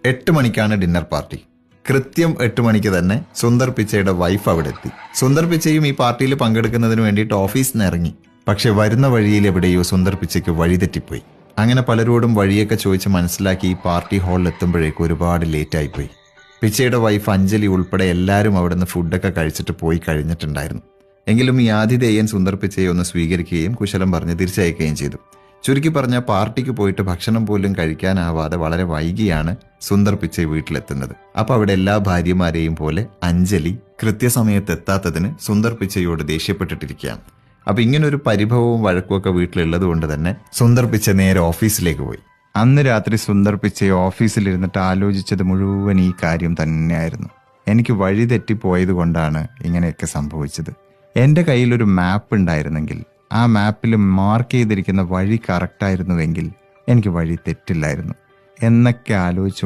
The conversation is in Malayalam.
8 മണിക്കാണ് ഡിന്നർ പാർട്ടി. കൃത്യം 8 മണിക്ക് തന്നെ സുന്ദർ പിച്ചയുടെ വൈഫ് അവിടെ എത്തി. സുന്ദർ പിച്ചയും ഈ പാർട്ടിയിൽ പങ്കെടുക്കുന്നതിന് വേണ്ടിയിട്ട് ഓഫീസിൽ നിന്ന് ഇറങ്ങി. പക്ഷെ വരുന്ന വഴിയിൽ എവിടെയോ സുന്ദർ പിച്ചയ്ക്ക് വഴിതെറ്റിപ്പോയി. അങ്ങനെ പലരോടും വഴിയൊക്കെ ചോദിച്ച് മനസ്സിലാക്കി ഈ പാർട്ടി ഹാളിൽ എത്തുമ്പോഴേക്കും ഒരുപാട് ലേറ്റായിപ്പോയി. പിച്ചയുടെ വൈഫ് അഞ്ജലി ഉൾപ്പെടെ എല്ലാവരും അവിടെ നിന്ന് ഫുഡൊക്കെ കഴിച്ചിട്ട് പോയി കഴിഞ്ഞിട്ടുണ്ടായിരുന്നു. എങ്കിലും ഈ ആതിഥേയൻ സുന്ദർ പിച്ചയെ ഒന്ന് സ്വീകരിക്കുകയും കുശലം പറഞ്ഞ് തിരിച്ചയക്കുകയും ചെയ്തു. ചുരുക്കി പറഞ്ഞ പാർട്ടിക്ക് പോയിട്ട് ഭക്ഷണം പോലും കഴിക്കാനാവാതെ വളരെ വൈകിയാണ് സുന്ദർ പിച്ചൈ വീട്ടിലെത്തുന്നത്. അപ്പൊ അവിടെ എല്ലാ ഭാര്യമാരെയും പോലെ അഞ്ജലി കൃത്യസമയത്ത് എത്താത്തതിന് സുന്ദർ പിച്ചയോട് ദേഷ്യപ്പെട്ടിട്ടിരിക്കുകയാണ്. അപ്പൊ ഇങ്ങനൊരു പരിഭവവും വഴക്കുമൊക്കെ വീട്ടിലുള്ളത് കൊണ്ട് തന്നെ സുന്ദർ പിച്ച നേരെ ഓഫീസിലേക്ക് പോയി. അന്ന് രാത്രി സുന്ദർ പിച്ചൈ ഓഫീസിലിരുന്നിട്ട് ആലോചിച്ചത് മുഴുവൻ ഈ കാര്യം തന്നെയായിരുന്നു. എനിക്ക് വഴി തെറ്റിപ്പോയത് കൊണ്ടാണ് ഇങ്ങനെയൊക്കെ സംഭവിച്ചത്. എൻ്റെ കയ്യിലൊരു മാപ്പ് ഉണ്ടായിരുന്നെങ്കിൽ, ആ മാപ്പിൽ മാർക്ക് ചെയ്തിരിക്കുന്ന വഴി കറക്റ്റായിരുന്നുവെങ്കിൽ എനിക്ക് വഴി തെറ്റില്ലായിരുന്നു എന്നൊക്കെ ആലോചിച്ചു